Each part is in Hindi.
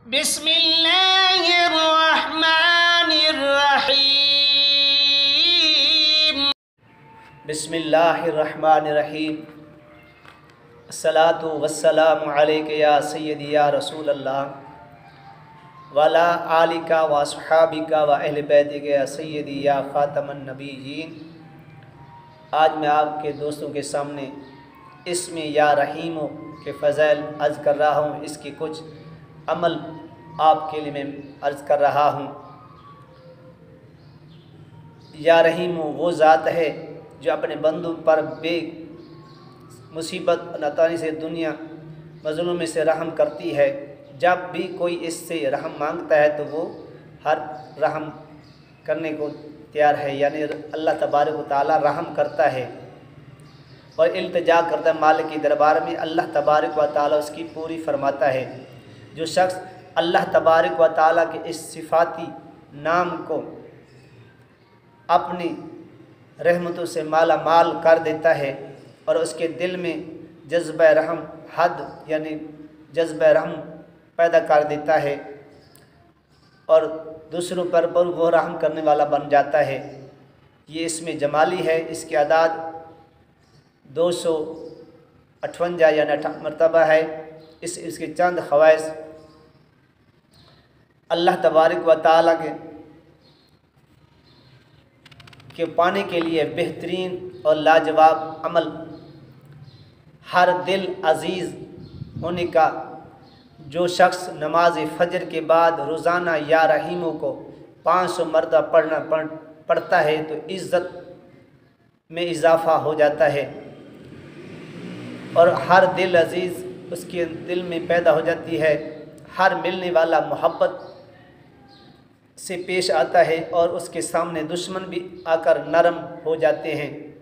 बिस्मिल्लाहिर्रहमानिर्रहीम। बिस्मिल्लाहिर्रहमानिर्रहीम। अस्सलातु वस्सलामु अलैका या सय्यदी या रसूल अल्लाह वाला आलिका व अस्हाबिका व अहले बैतिका या सय्यदी या ख़ातमन नबिय्यीन। आज मैं आपके दोस्तों के सामने इसमें या रहीमो के फ़ज़ैल अर्ज़ कर रहा हूँ। इसके कुछ अमल आपके लिए मैं अर्ज़ कर रहा हूँ। या रहीमो वो ज़ात है जो अपने बंदों पर बे मुसीबत नतानी से दुनिया मज़लूम से रहम करती है। जब भी कोई इससे रहम मांगता है तो वो हर रहम करने को तैयार है, यानी अल्लाह तबारक व तआला रहम करता है और इल्तिजा करता है मालिक के दरबार में। अल्लाह तबारक व तआला उसकी पूरी फरमाता है। जो शख्स अल्लाह तबारक व तआला के इस सिफाती नाम को अपनी रहमतों से माला माल कर देता है और उसके दिल में जज्बा रहम हद यानी जज्बा रहम पैदा कर देता है और दूसरों पर वो रहम करने वाला बन जाता है। ये इसमें जमाली है। इसकी आदाद 258 यानी 58 मरतबा है। इसके चंद ख़वाइस अल्लाह तबारक व तआला के पाने के लिए बेहतरीन और लाजवाब अमल हर दिल अज़ीज़ होने का। जो शख्स नमाज फ़जर के बाद रोज़ाना या रहीमों को 500 मरतबा पढ़ता है तो इज़्ज़त में इजाफ़ा हो जाता है और हर दिल अज़ीज़ उसके दिल में पैदा हो जाती है। हर मिलने वाला मोहब्बत से पेश आता है और उसके सामने दुश्मन भी आकर नरम हो जाते हैं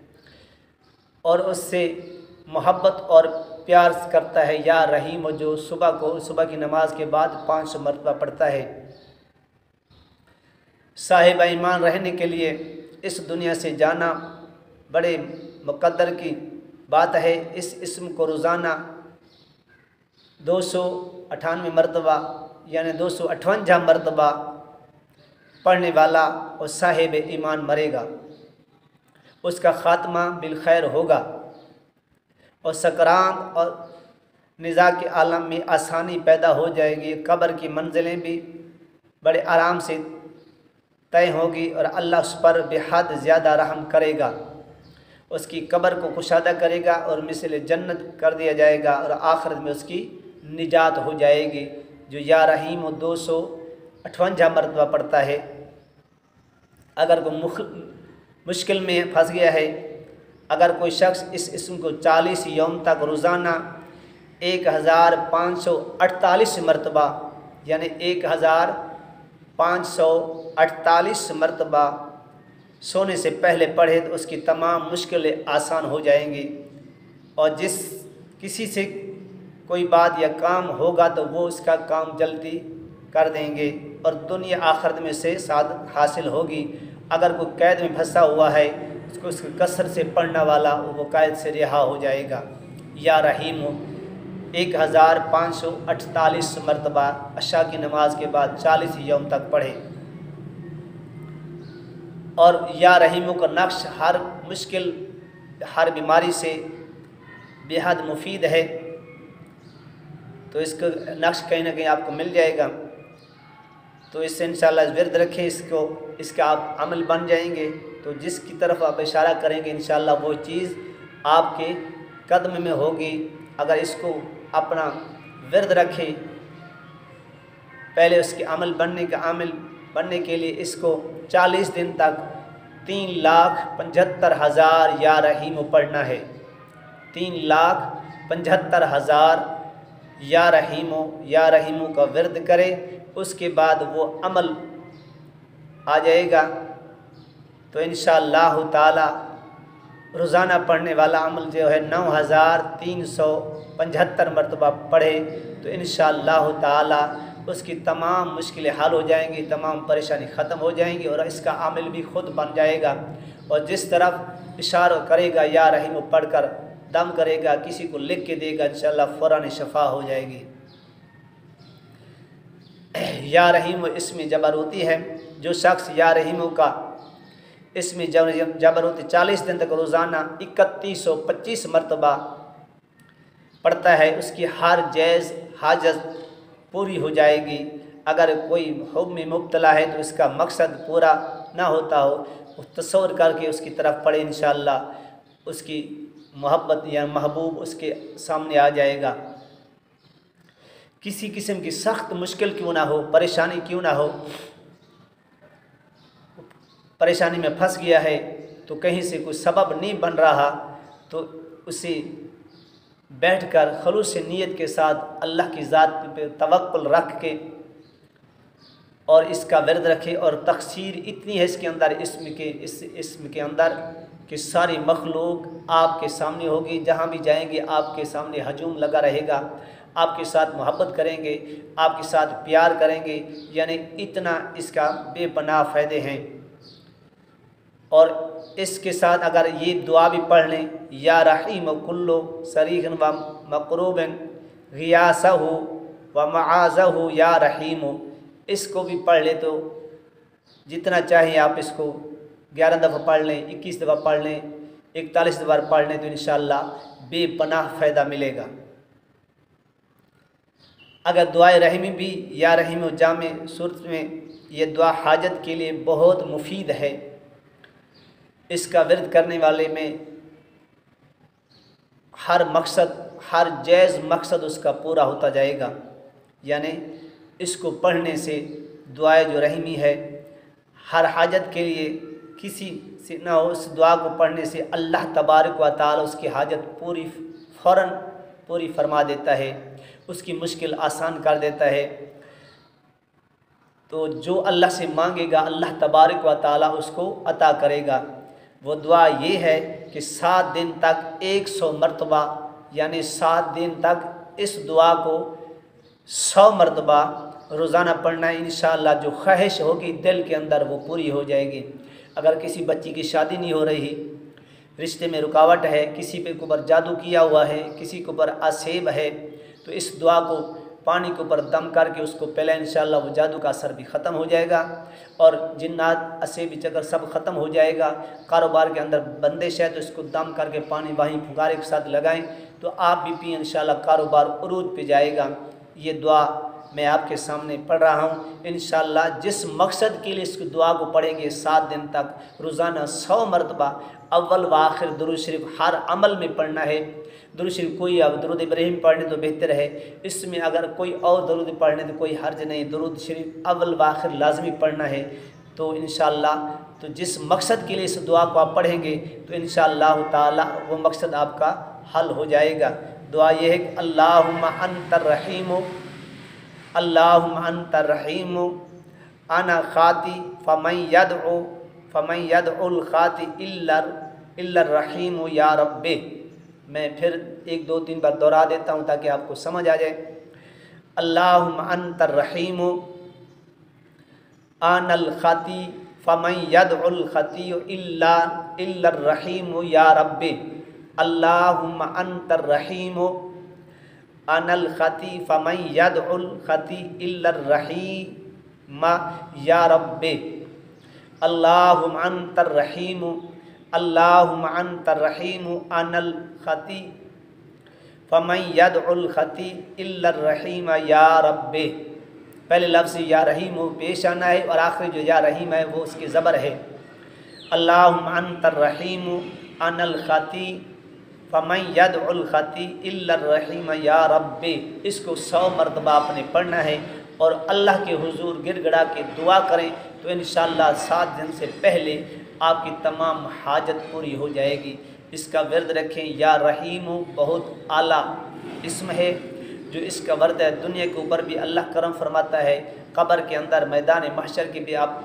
और उससे मोहब्बत और प्यार करता है। या रहीम जो सुबह की नमाज के बाद 500 मरतबा पढ़ता है। साहिब ईमान रहने के लिए इस दुनिया से जाना बड़े मुक़द्दर की बात है। इस इस्म को रोज़ाना 298 मरतबा यानी 258 मरतबा पढ़ने वाला और साहिब ईमान मरेगा, उसका ख़ात्मा बिलखैर होगा और सकरात और निज़ा के आलम में आसानी पैदा हो जाएगी। कब्र की मंजिलें भी बड़े आराम से तय होगी और अल्लाह उस पर बेहद ज़्यादा रहम करेगा। उसकी कब्र को कुशादा करेगा और मिसल जन्नत कर दिया जाएगा और आखिरत में उसकी निजात हो जाएगी। जो या रहीम 258 मरतबा पढ़ता है। अगर कोई मुश्किल में फंस गया है, अगर कोई शख्स इस इस्म को 40 यौम तक रोज़ाना 1548 मरतबा यानी 1548 मरतबा सोने से पहले पढ़े तो उसकी तमाम मुश्किलें आसान हो जाएंगी और जिस किसी से कोई बात या काम होगा तो वो उसका काम जल्दी कर देंगे और दुनिया आखिरत में से सादत हासिल होगी। अगर कोई कैद में फंसा हुआ है उसको उसकी कसरत से पढ़ने वाला वो कैद से रिहा हो जाएगा। या रहीम 1548 मरतबा अशा की नमाज के बाद 40 यौम तक पढ़े। और या रहीमों का नक्श हर मुश्किल हर बीमारी से बेहद मुफीद है, तो इसका नक्श कहीं ना कहीं आपको मिल जाएगा। तो इससे इंशाअल्लाह विर्द रखें इसको, इसका आप अमल बन जाएंगे। तो जिसकी तरफ आप इशारा करेंगे इंशाअल्लाह वो चीज़ आपके कदम में होगी। अगर इसको अपना विर्द रखें, पहले उसके अमल बनने के लिए इसको 40 दिन तक 3,75,000 या रहीम पढ़ना है। 3,75,000 या रहीमों का विर्द करे। उसके बाद वो अमल आ जाएगा। तो इंशाअल्लाह ताला रोज़ाना पढ़ने वाला अमल जो है 9,375 मरतबा पढ़े तो इंशाअल्लाह ताला उसकी तमाम मुश्किलें हल हो जाएंगी, तमाम परेशानी ख़त्म हो जाएंगी और इसका अमल भी ख़ुद बन जाएगा। और जिस तरफ इशारा करेगा या रहीम पढ़कर दम करेगा, किसी को लिख के देगा, इंशाअल्लाह फ़ौरन शफ़ा हो जाएगी। या रहीम इसमें जबरूती है। जो शख्स या रहीम का इसमें जबरूती 40 दिन तक रोज़ाना 3125 मरतबा पढ़ता है, उसकी हर जायज़ हाजत पूरी हो जाएगी। अगर कोई हुब में मुब्तला है तो इसका मकसद पूरा ना होता हो, तसव्वुर करके उसकी तरफ पढ़े, इंशाअल्लाह उसकी मोहब्बत या महबूब उसके सामने आ जाएगा। किसी किस्म की सख्त मुश्किल क्यों ना हो, परेशानी क्यों ना हो, परेशानी में फंस गया है तो कहीं से कोई सबब नहीं बन रहा, तो उसे बैठकर खलूस से नीयत के साथ अल्लाह की ज़ात पे तवक्कुल रख के और इसका विरद रखे। और तक़सीर इतनी है इसके अंदर, इस इसम के अंदर कि सारी मखलूक आपके सामने होगी, जहाँ भी जाएंगे आपके सामने हजूम लगा रहेगा, आपके साथ मोहब्बत करेंगे, आपके साथ प्यार करेंगे। यानी इतना इसका बेपनाह फ़ायदे हैं। और इसके साथ अगर ये दुआ भी पढ़ लें, या रहीम कुल्लो सरीखन व मकरूबन गियासहु व मआज़हु या रहीम, इसको भी पढ़ ले तो जितना चाहिए आप इसको 11 दफ़ा पढ़ लें, 21 दफ़ा पढ़ लें, 41 दफ़ा पढ़ लें तो इंशाअल्लाह बेपनाह फ़ायदा मिलेगा। अगर दुआए रहीमी भी या रहीम जामे सूरत में, ये दुआ हाजत के लिए बहुत मुफीद है। इसका विरद करने वाले में हर मकसद, हर जायज़ मकसद उसका पूरा होता जाएगा। यानी इसको पढ़ने से दुआए जो रहीमी है हर हाजत के लिए किसी से ना हो, उस दुआ को पढ़ने से अल्लाह तबारक व तआला उसकी हाजत पूरी फ़ौरन पूरी फरमा देता है, उसकी मुश्किल आसान कर देता है। तो जो अल्लाह से मांगेगा अल्लाह तबारक व तआला उसको अता करेगा। वो दुआ ये है कि 7 दिन तक 100 मरतबा, यानी 7 दिन तक इस दुआ को 100 मरतबा रोज़ाना पढ़ना है। इंशाअल्लाह जो ख्वाहिश होगी दिल के अंदर वो पूरी हो जाएगी। अगर किसी बच्ची की शादी नहीं हो रही, रिश्ते में रुकावट है, किसी पे ऊपर जादू किया हुआ है, किसी के ऊपर आसेब है, तो इस दुआ को पानी के ऊपर दम करके उसको पहले इंशाअल्लाह वो जादू का असर भी ख़त्म हो जाएगा और जिन्नात असेब चक्कर सब ख़त्म हो जाएगा। कारोबार के अंदर बंदिश है तो इसको दम करके पानी वहीं फुगारे के साथ लगाएं तो आप भी पिए, इंशाअल्लाह कारोबार उरूज पे जाएगा। ये दुआ मैं आपके सामने पढ़ रहा हूँ। इंशाअल्लाह जिस मकसद के लिए इस दुआ को पढ़ेंगे 7 दिन तक रोज़ाना 100 मरतबा अव्वल व आखिर दुरूद शरीफ हर अमल में पढ़ना है। दुरूद शरीफ कोई अब दुरूद इब्राहिम पढ़ने तो बेहतर है, इसमें अगर कोई और दुरूद पढ़ने तो कोई हर्ज नहीं, दुरूद शरीफ अव्वल व आखिर लाजमी पढ़ना है। तो इंशाअल्लाह तो जिस मकसद के लिए इस दुआ को आप पढ़ेंगे तो इंशाअल्लाह ताला वो मकसद आपका हल हो जाएगा। दुआ ये है कि अल्लाहुम्मा अंतर रहीम, अल्लाहुम्मा अंतर रहीम अना खाती फ़मन यदउल खाती इल्ला रहीम या रब्बे। मैं फिर 1 2 3 बार दोहरा देता हूँ ताकि आपको समझ आ जाए। अल्लाहुम्मा अंतर रहीम अनल खाती फ़मन यदउल खाती इल्ला रहीम या रब्बे। अल्लाहुम्मा अंतर रहीम अनल खाती फ़मन यदउल खाती इल्ला रहीम या रब्बे। अल्लाहुम्मा अंतर रहीम, अल्लाहुम्मा अंतर रहीम अनल खाती फ़मन यदउल खाती इल्ला रहीम या रब्बे। पहले लफ्ज़ या रहीम पेश आना है और आखिरी जो या रहीम है वो उसकी ज़बर है। अल्लाहुम्मा अंतर रहीम अनल खाती फ़मन यदउल खाती इल्ला रहीम या रब्बे। इसको 100 मरतबा आपने पढ़ना है और अल्लाह के हुजूर गिड़गिड़ा के दुआ करें तो इंशाअल्लाह 7 दिन से पहले आपकी तमाम हाजत पूरी हो जाएगी। इसका विरद रखें। या रहीम बहुत आला इस्म है जो इसका वर्द है। दुनिया के ऊपर भी अल्लाह करम फरमाता है, कब्र के अंदर मैदान महशर की भी आप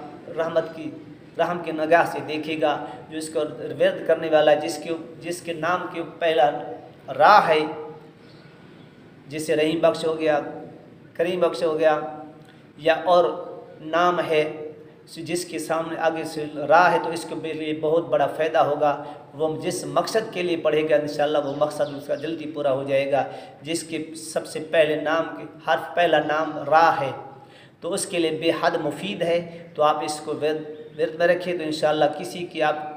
रहम की निगाह से देखेगा। जो इसको विरद करने वाला जिसके नाम के पहला रा है, जिसे रहीम बख्श हो गया, करीम बख्श हो गया, या और नाम है जिसके सामने आगे से राह है तो इसके लिए बहुत बड़ा फ़ायदा होगा। वो जिस मकसद के लिए पढ़ेगा इंशाअल्लाह वो मकसद उसका जल्दी पूरा हो जाएगा। जिसके सबसे पहले नाम के हर्फ पहला नाम राह है तो उसके लिए बेहद मुफीद है। तो आप इसको विरद में रखें तो इंशाअल्लाह किसी की आप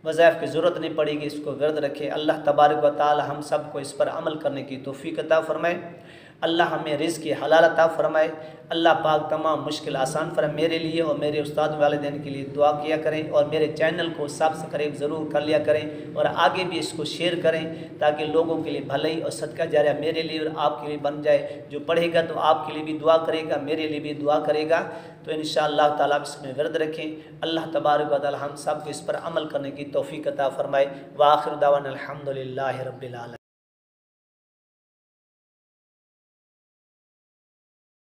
वज़ाइफ की ज़रूरत नहीं पड़ेगी, इसको विरद रखें। अल्लाह तबारक व तआला हम सब को इस पर अमल करने की तौफीक अता फ़रमाए। अल्लाह हमें रिज़्क़ की हलाल अता फ़रमाए। अल्लाह पाक तमाम मुश्किल आसान फरमाए। मेरे लिए और मेरे उस्ताद वालिदैन के लिए दुआ किया करें और मेरे चैनल को सब्सक्राइब ज़रूर कर लिया करें और आगे भी इसको शेयर करें ताकि लोगों के लिए भलाई और सदका जारिया मेरे लिए और आपके लिए बन जाए। जो पढ़ेगा तो आपके लिए भी दुआ करेगा, मेरे लिए भी दुआ करेगा। तो इंशाअल्लाह ताला इसमें विरद रखें। अल्लाह तबारक व तआला हम सब को इस पर अमल करने की तौफीक अता फ़रमाए। व आखिर दावाना अल्हम्दुलिल्लाहि रब्बिल आलमीन।